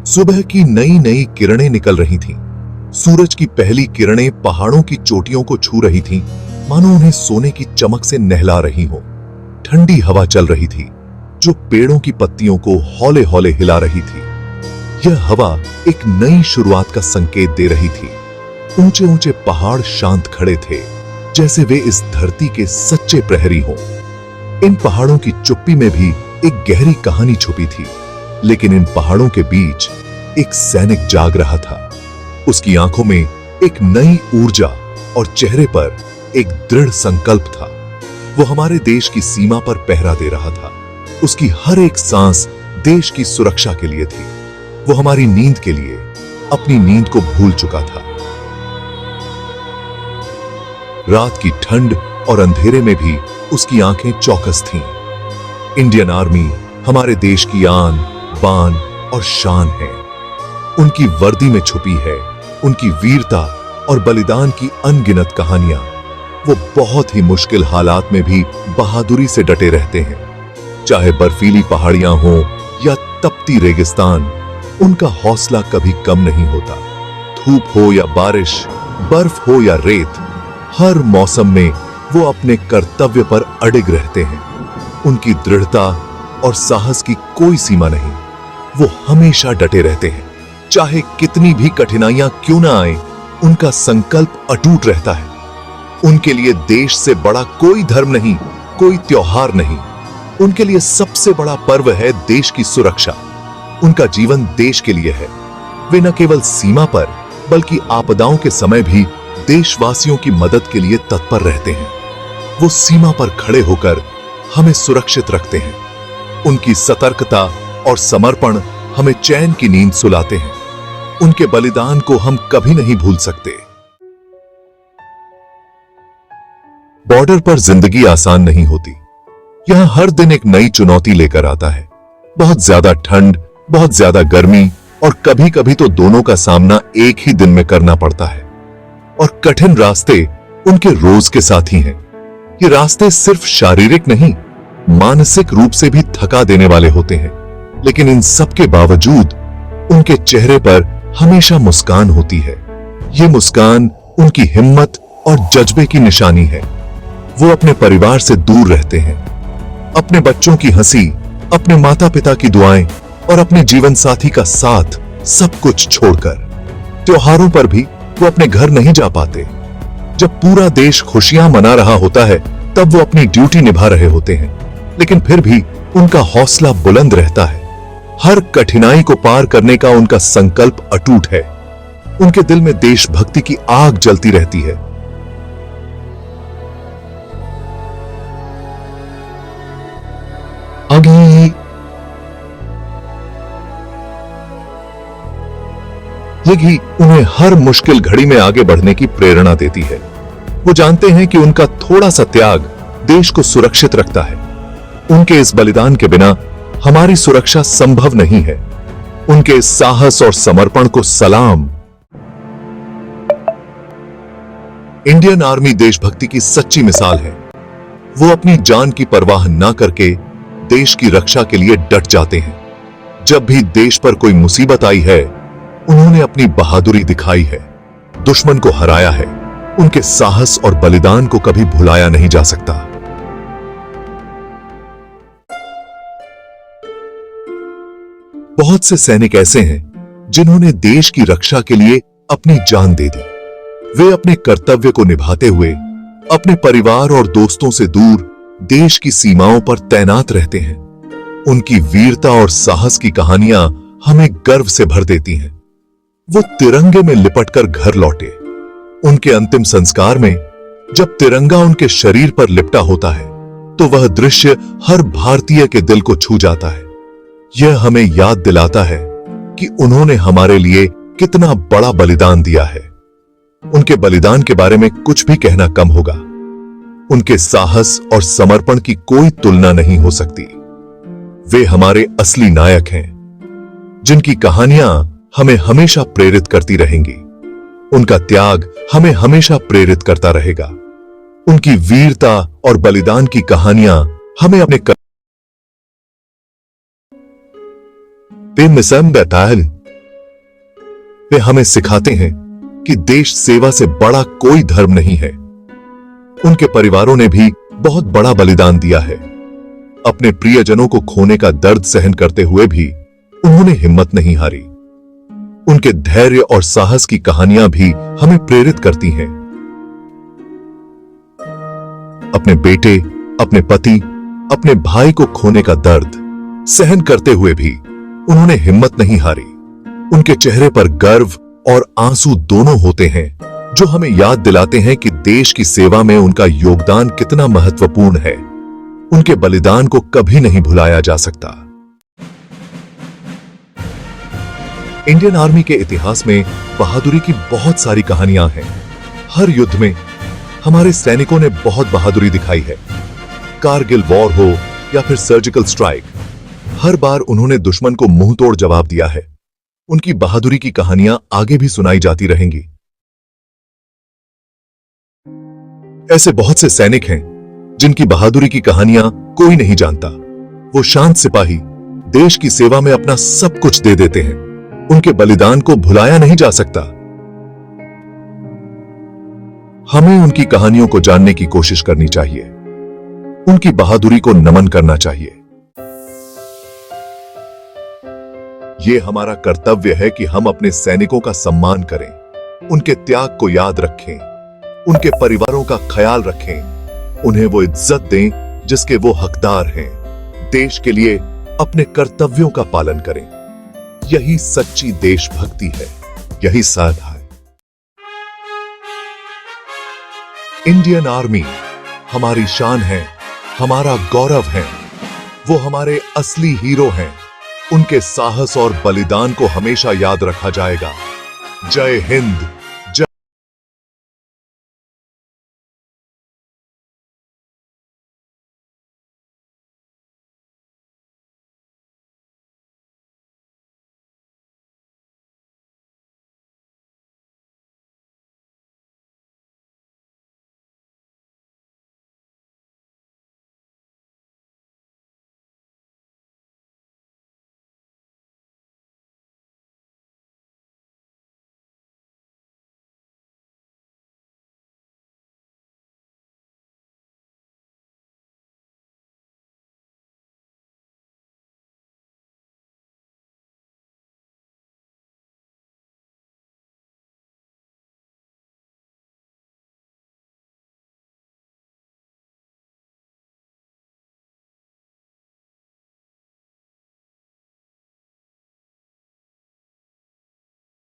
सुबह की नई नई किरणें निकल रही थीं। सूरज की पहली किरणें पहाड़ों की चोटियों को छू रही थीं, मानो उन्हें सोने की चमक से नहला रही हो। ठंडी हवा चल रही थी जो पेड़ों की पत्तियों को हौले हौले हिला रही थी। यह हवा एक नई शुरुआत का संकेत दे रही थी। ऊंचे ऊंचे पहाड़ शांत खड़े थे, जैसे वे इस धरती के सच्चे प्रहरी हों। इन पहाड़ों की चुप्पी में भी एक गहरी कहानी छुपी थी, लेकिन इन पहाड़ों के बीच एक सैनिक जाग रहा था। उसकी आंखों में एक नई ऊर्जा और चेहरे पर एक दृढ़ संकल्प था। वो हमारे देश की सीमा पर पहरा दे रहा था। उसकी हर एक सांस देश की सुरक्षा के लिए थी। वो हमारी नींद के लिए अपनी नींद को भूल चुका था। रात की ठंड और अंधेरे में भी उसकी आंखें चौकस थीं। इंडियन आर्मी हमारे देश की आन, बान और शान है। उनकी वर्दी में छुपी है उनकी वीरता और बलिदान की अनगिनत कहानियां। वो बहुत ही मुश्किल हालात में भी बहादुरी से डटे रहते हैं। चाहे बर्फीली पहाड़ियां हों या तपती रेगिस्तान, उनका हौसला कभी कम नहीं होता। धूप हो या बारिश, बर्फ हो या रेत, हर मौसम में वो अपने कर्तव्य पर अडिग रहते हैं। उनकी दृढ़ता और साहस की कोई सीमा नहीं। वो हमेशा डटे रहते हैं। चाहे कितनी भी कठिनाइयां क्यों ना आए, उनका संकल्प अटूट रहता है। उनके लिए देश से बड़ा कोई धर्म नहीं, कोई त्योहार नहीं। उनके लिए सबसे बड़ा पर्व है देश की सुरक्षा। उनका जीवन देश के लिए है। वे न केवल सीमा पर बल्कि आपदाओं के समय भी देशवासियों की मदद के लिए तत्पर रहते हैं। वो सीमा पर खड़े होकर हमें सुरक्षित रखते हैं। उनकी सतर्कता और समर्पण हमें चैन की नींद सुलाते हैं। उनके बलिदान को हम कभी नहीं भूल सकते। बॉर्डर पर जिंदगी आसान नहीं होती। यहां हर दिन एक नई चुनौती लेकर आता है। बहुत ज्यादा ठंड, बहुत ज्यादा गर्मी और कभी कभी तो दोनों का सामना एक ही दिन में करना पड़ता है। और कठिन रास्ते उनके रोज के साथी हैं। ये रास्ते सिर्फ शारीरिक नहीं, मानसिक रूप से भी थका देने वाले होते हैं। लेकिन इन सब के बावजूद उनके चेहरे पर हमेशा मुस्कान होती है। ये मुस्कान उनकी हिम्मत और जज्बे की निशानी है। वो अपने परिवार से दूर रहते हैं। अपने बच्चों की हंसी, अपने माता पिता की दुआएं और अपने जीवन साथी का साथ सब कुछ छोड़कर। त्योहारों पर भी वो अपने घर नहीं जा पाते। जब पूरा देश खुशियां मना रहा होता है, तब वो अपनी ड्यूटी निभा रहे होते हैं। लेकिन फिर भी उनका हौसला बुलंद रहता है। हर कठिनाई को पार करने का उनका संकल्प अटूट है। उनके दिल में देशभक्ति की आग जलती रहती है। ये घी उन्हें हर मुश्किल घड़ी में आगे बढ़ने की प्रेरणा देती है। वो जानते हैं कि उनका थोड़ा सा त्याग देश को सुरक्षित रखता है। उनके इस बलिदान के बिना हमारी सुरक्षा संभव नहीं है। उनके इस साहस और समर्पण को सलाम। इंडियन आर्मी देशभक्ति की सच्ची मिसाल है। वो अपनी जान की परवाह ना करके देश की रक्षा के लिए डट जाते हैं। जब भी देश पर कोई मुसीबत आई है, उन्होंने अपनी बहादुरी दिखाई है, दुश्मन को हराया है। उनके साहस और बलिदान को कभी भुलाया नहीं जा सकता। बहुत से सैनिक ऐसे हैं जिन्होंने देश की रक्षा के लिए अपनी जान दे दी। वे अपने कर्तव्य को निभाते हुए अपने परिवार और दोस्तों से दूर देश की सीमाओं पर तैनात रहते हैं। उनकी वीरता और साहस की कहानियां हमें गर्व से भर देती हैं। वो तिरंगे में लिपटकर घर लौटे। उनके अंतिम संस्कार में जब तिरंगा उनके शरीर पर लिपटा होता है, तो वह दृश्य हर भारतीय के दिल को छू जाता है। यह हमें याद दिलाता है कि उन्होंने हमारे लिए कितना बड़ा बलिदान दिया है। उनके बलिदान के बारे में कुछ भी कहना कम होगा। उनके साहस और समर्पण की कोई तुलना नहीं हो सकती। वे हमारे असली नायक हैं, जिनकी कहानियां हमें हमेशा प्रेरित करती रहेंगी। उनका त्याग हमें हमेशा प्रेरित करता रहेगा। उनकी वीरता और बलिदान की कहानियां हमें अपने वे हमें सिखाते हैं कि देश सेवा से बड़ा कोई धर्म नहीं है। उनके परिवारों ने भी बहुत बड़ा बलिदान दिया है। अपने प्रियजनों को खोने का दर्द सहन करते हुए भी उन्होंने हिम्मत नहीं हारी। उनके धैर्य और साहस की कहानियां भी हमें प्रेरित करती हैं। अपने बेटे, अपने पति, अपने भाई को खोने का दर्द सहन करते हुए भी उन्होंने हिम्मत नहीं हारी। उनके चेहरे पर गर्व और आंसू दोनों होते हैं, जो हमें याद दिलाते हैं कि देश की सेवा में उनका योगदान कितना महत्वपूर्ण है। उनके बलिदान को कभी नहीं भुलाया जा सकता। इंडियन आर्मी के इतिहास में बहादुरी की बहुत सारी कहानियां हैं। हर युद्ध में हमारे सैनिकों ने बहुत बहादुरी दिखाई है। कारगिल वॉर हो या फिर सर्जिकल स्ट्राइक, हर बार उन्होंने दुश्मन को मुंह तोड़ जवाब दिया है। उनकी बहादुरी की कहानियां आगे भी सुनाई जाती रहेंगी। ऐसे बहुत से सैनिक हैं जिनकी बहादुरी की कहानियां कोई नहीं जानता। वो शांत सिपाही देश की सेवा में अपना सब कुछ दे देते हैं। उनके बलिदान को भुलाया नहीं जा सकता। हमें उनकी कहानियों को जानने की कोशिश करनी चाहिए। उनकी बहादुरी को नमन करना चाहिए। यह हमारा कर्तव्य है कि हम अपने सैनिकों का सम्मान करें, उनके त्याग को याद रखें, उनके परिवारों का ख्याल रखें, उन्हें वो इज्जत दें जिसके वो हकदार हैं। देश के लिए अपने कर्तव्यों का पालन करें। यही सच्ची देशभक्ति है, यही साधा है। इंडियन आर्मी हमारी शान है, हमारा गौरव है। वो हमारे असली हीरो हैं। उनके साहस और बलिदान को हमेशा याद रखा जाएगा। जय हिंद।